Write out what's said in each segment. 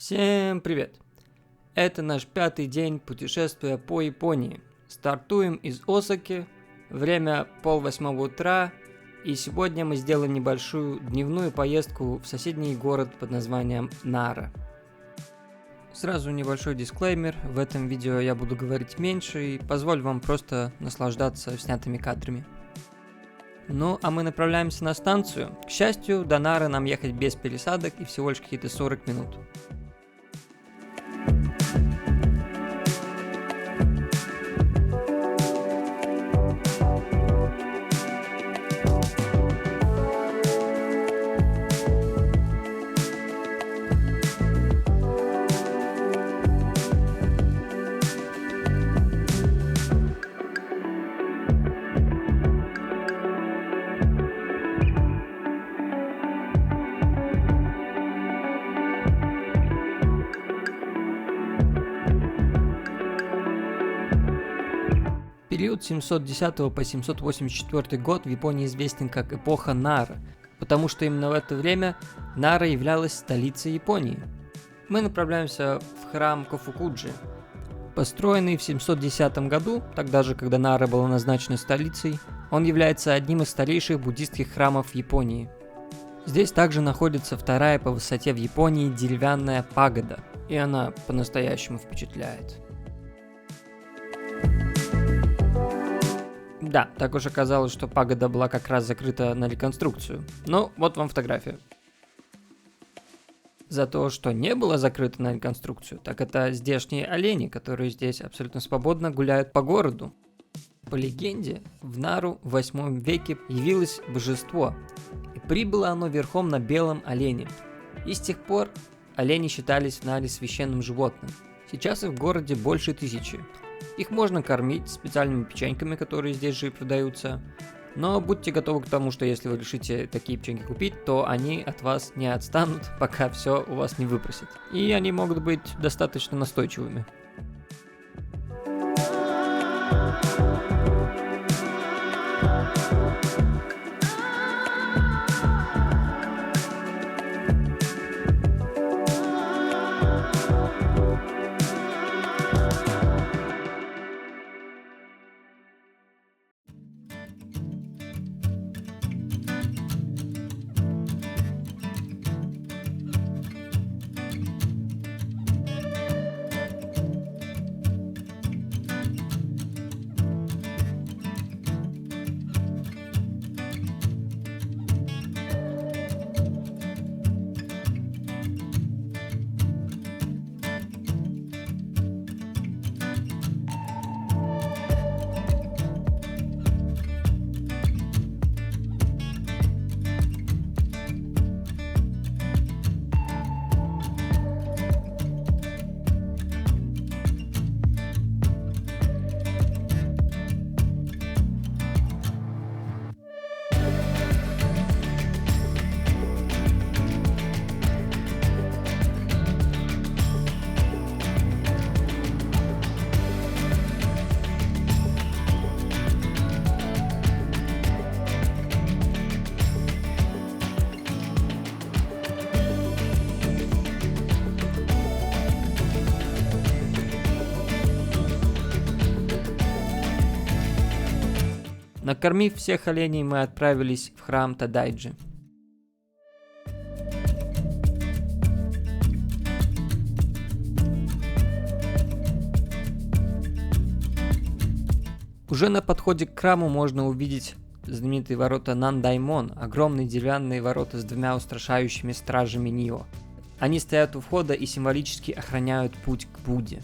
Всем привет! Это наш 5-й день путешествия по Японии. Стартуем из Осаки, время 7:30 утра, и сегодня мы сделаем небольшую дневную поездку в соседний город под названием Нара. Сразу небольшой дисклеймер, в этом видео я буду говорить меньше и позволю вам просто наслаждаться снятыми кадрами. Ну, а мы направляемся на станцию. К счастью, до Нары нам ехать без пересадок и всего лишь какие-то 40 минут. Период с 710 по 784 год в Японии известен как эпоха Нара, потому что именно в это время Нара являлась столицей Японии. Мы направляемся в храм Кофукуджи. Построенный в 710 году, тогда же, когда Нара была назначена столицей, он является одним из старейших буддистских храмов в Японии. Здесь также находится вторая по высоте в Японии деревянная пагода, и она по-настоящему впечатляет. Да, так уж оказалось, что пагода была как раз закрыта на реконструкцию. Но вот вам фотография. За то, что не было закрыто на реконструкцию, так это здешние олени, которые здесь абсолютно свободно гуляют по городу. По легенде, в Нару в 8 веке явилось божество, и прибыло оно верхом на белом олене. И с тех пор олени считались в Наре священным животным. Сейчас их в городе больше 1000. Их можно кормить специальными печеньками, которые здесь же и продаются. Но будьте готовы к тому, что если вы решите такие печеньки купить, то они от вас не отстанут, пока все у вас не выпросят. И они могут быть достаточно настойчивыми. Накормив всех оленей, мы отправились в храм Тадайджи. Уже на подходе к храму можно увидеть знаменитые ворота Нандаймон, огромные деревянные ворота с 2 устрашающими стражами Нио. Они стоят у входа и символически охраняют путь к Будде.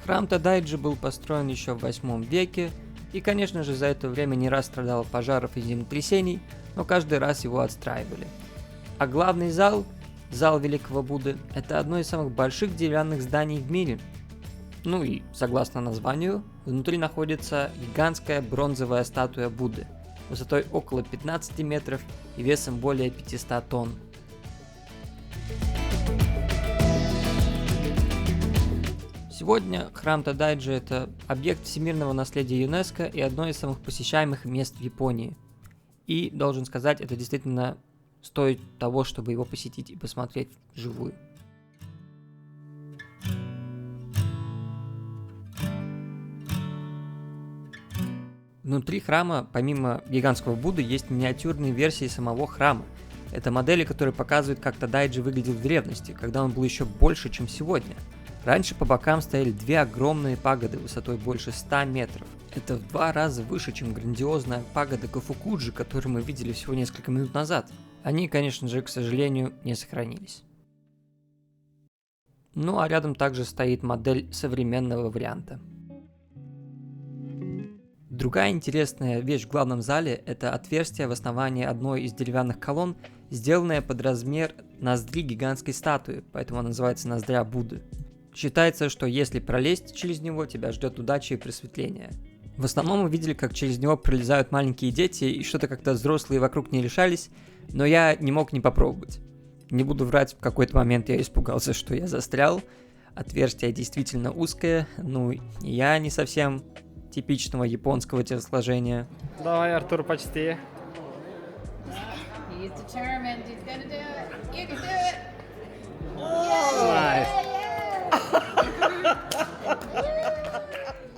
Храм Тадайджи был построен еще в 8 веке, и, конечно же, за это время не раз страдал от пожаров и землетрясений, но каждый раз его отстраивали. А главный зал, зал Великого Будды, это одно из самых больших деревянных зданий в мире. Ну и, согласно названию, внутри находится гигантская бронзовая статуя Будды, высотой около 15 метров и весом более 500 тонн. Сегодня храм Тадайджи – это объект всемирного наследия ЮНЕСКО и одно из самых посещаемых мест в Японии. И, должен сказать, это действительно стоит того, чтобы его посетить и посмотреть вживую. Внутри храма, помимо гигантского Будды, есть миниатюрные версии самого храма. Это модели, которые показывают, как Тадайджи выглядел в древности, когда он был еще больше, чем сегодня. Раньше по бокам стояли две огромные пагоды высотой больше 100 метров. Это в 2 раза выше, чем грандиозная пагода Кафукуджи, которую мы видели всего несколько минут назад. Они, конечно же, к сожалению, не сохранились. Ну а рядом также стоит модель современного варианта. Другая интересная вещь в главном зале – это отверстие в основании одной из деревянных колонн, сделанное под размер ноздри гигантской статуи, поэтому она называется ноздря Будды. Считается, что если пролезть через него, тебя ждет удача и просветление. В основном мы видели, как через него пролезают маленькие дети, и что-то как-то взрослые вокруг не решались, но я не мог не попробовать. Не буду врать, в какой-то момент я испугался, что я застрял. Отверстие действительно узкое, ну и я не совсем типичного японского телосложения. Давай, Артур, почти. He's determined. He's gonna do it. You can do it. Nice.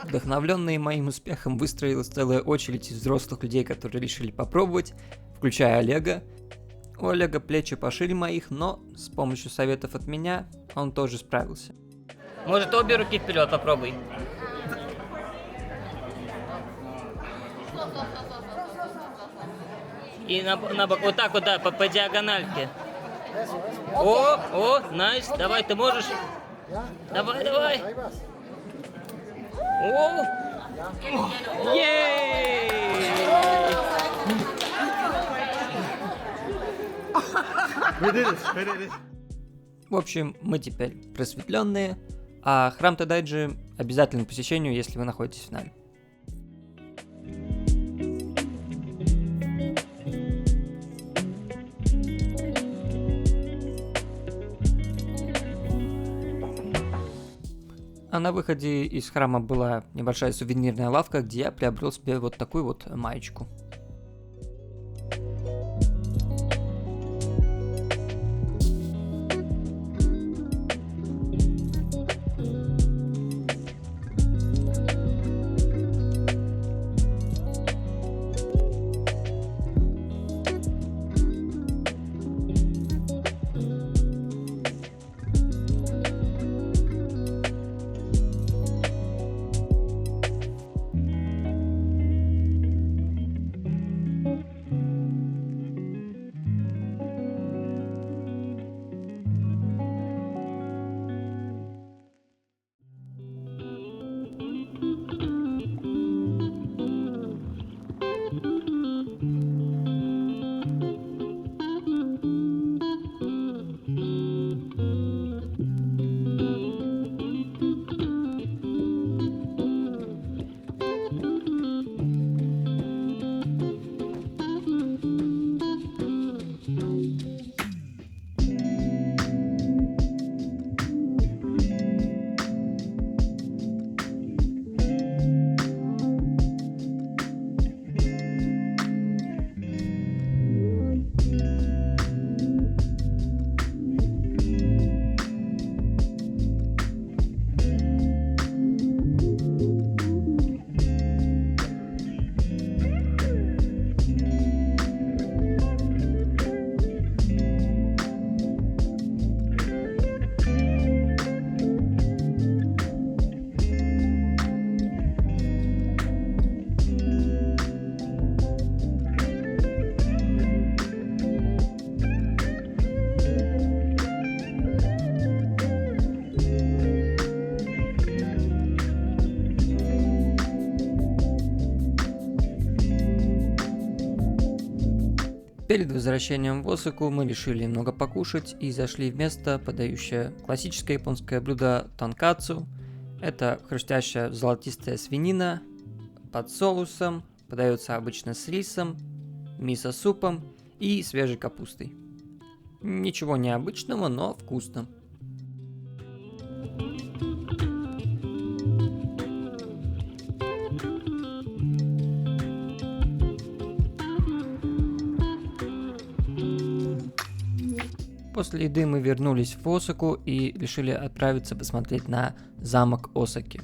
Вдохновленные моим успехом выстроилась целая очередь из взрослых людей, которые решили попробовать, включая Олега. У Олега плечи пошире моих, но с помощью советов от меня он тоже справился. Может, обе руки вперед попробуй. И на бок, вот так вот, да, по диагональке. О, найс, давай, ты можешь. Давай. О! Ей! В общем, мы теперь просветленные, а храм Тадайджи обязательно к посещению, если вы находитесь в Наре. А на выходе из храма была небольшая сувенирная лавка, где я приобрел себе вот такую вот маечку. Перед возвращением в Осаку мы решили немного покушать и зашли в место, подающее классическое японское блюдо тонкацу. Это хрустящая золотистая свинина под соусом, подается обычно с рисом, мисо-супом и свежей капустой. Ничего необычного, но вкусно. После еды мы вернулись в Осаку и решили отправиться посмотреть на замок Осаки.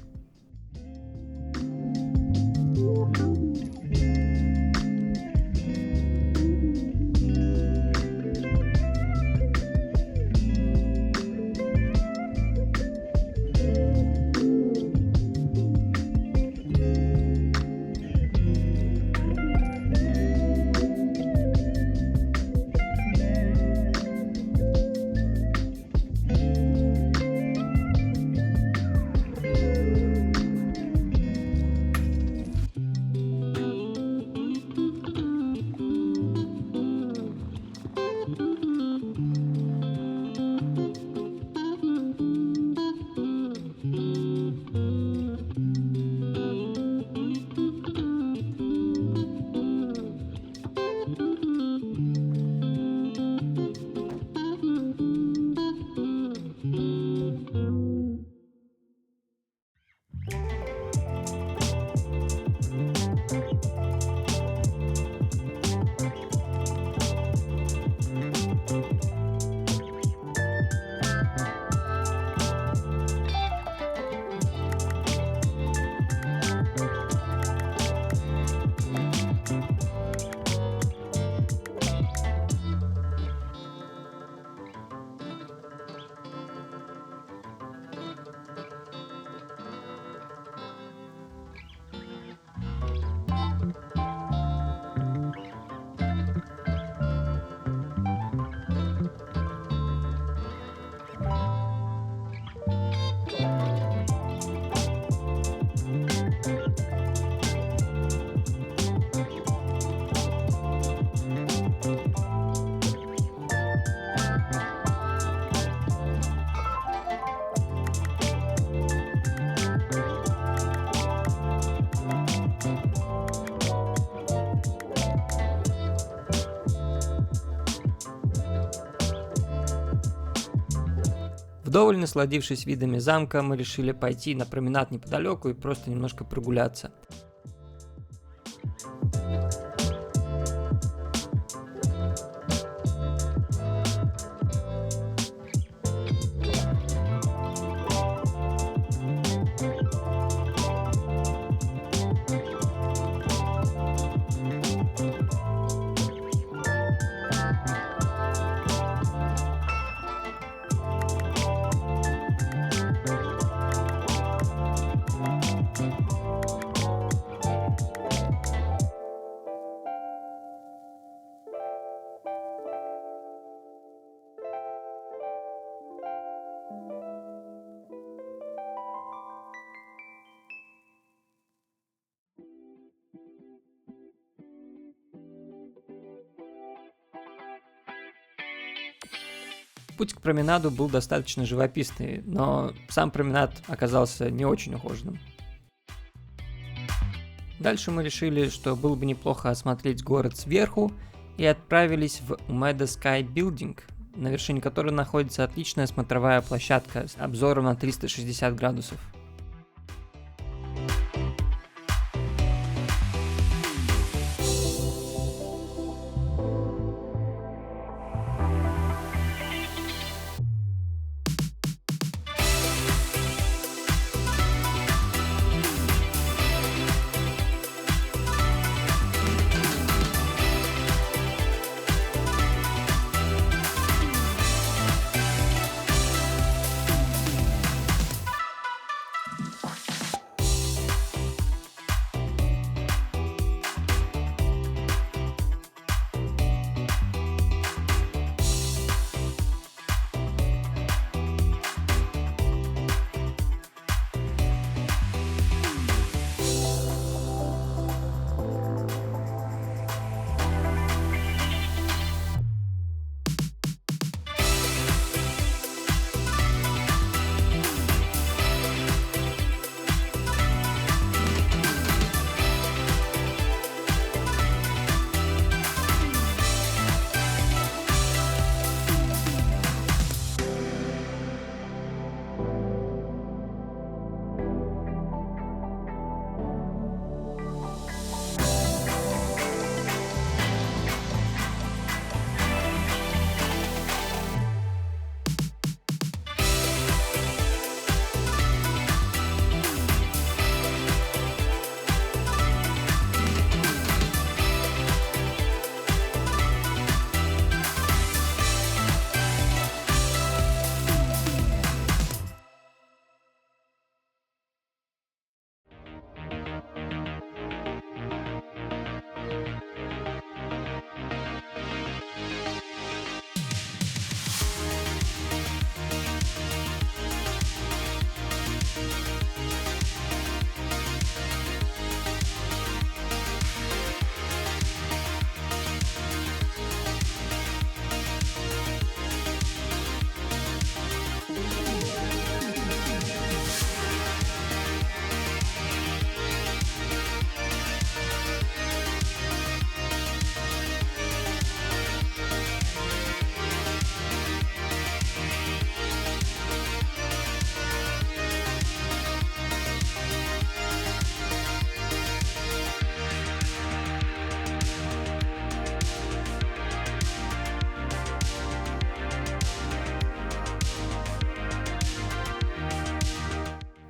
Вдоволь насладившись видами замка, мы решили пойти на променад неподалеку и просто немножко прогуляться. Путь к променаду был достаточно живописный, но сам променад оказался не очень ухоженным. Дальше мы решили, что было бы неплохо осмотреть город сверху, и отправились в Umeda Sky Building, на вершине которой находится отличная смотровая площадка с обзором на 360 градусов.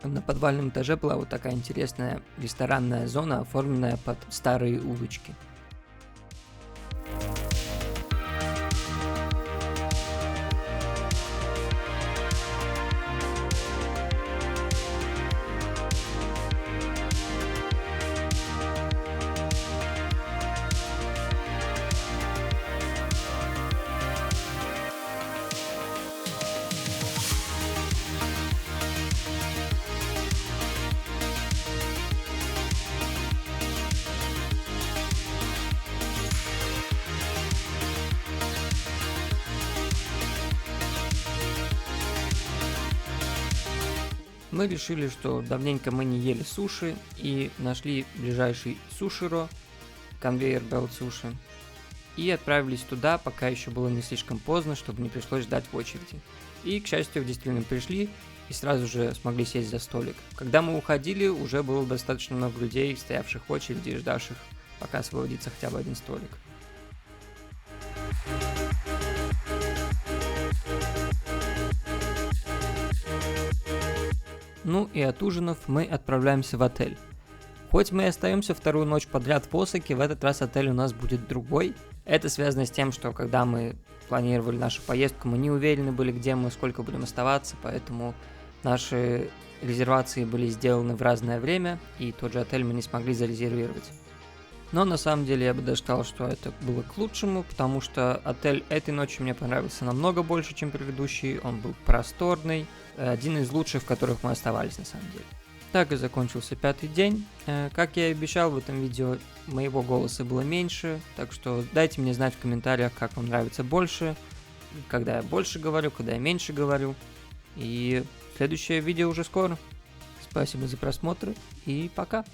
На подвальном этаже была вот такая интересная ресторанная зона, оформленная под старые улочки. Мы решили, что давненько мы не ели суши, и нашли ближайший суширо, конвейер Belt Sushi, и отправились туда, пока еще было не слишком поздно, чтобы не пришлось ждать в очереди. И, к счастью, действительно пришли, и сразу же смогли сесть за столик. Когда мы уходили, уже было достаточно много людей, стоявших в очереди и ждавших, пока освободится хотя бы один столик. Ну и от ужинов мы отправляемся в отель. Хоть мы и остаемся вторую ночь подряд в Осаке, в этот раз отель у нас будет другой. Это связано с тем, что когда мы планировали нашу поездку, мы не уверены были, где мы, сколько будем оставаться, поэтому наши резервации были сделаны в разное время, и тот же отель мы не смогли зарезервировать. Но на самом деле я бы даже сказал, что это было к лучшему, потому что отель этой ночью мне понравился намного больше, чем предыдущий. Он был просторный, один из лучших, в которых мы оставались на самом деле. Так и закончился 5-й день. Как я и обещал, в этом видео моего голоса было меньше, так что дайте мне знать в комментариях, как вам нравится больше, когда я больше говорю, когда я меньше говорю. И следующее видео уже скоро. Спасибо за просмотр и пока!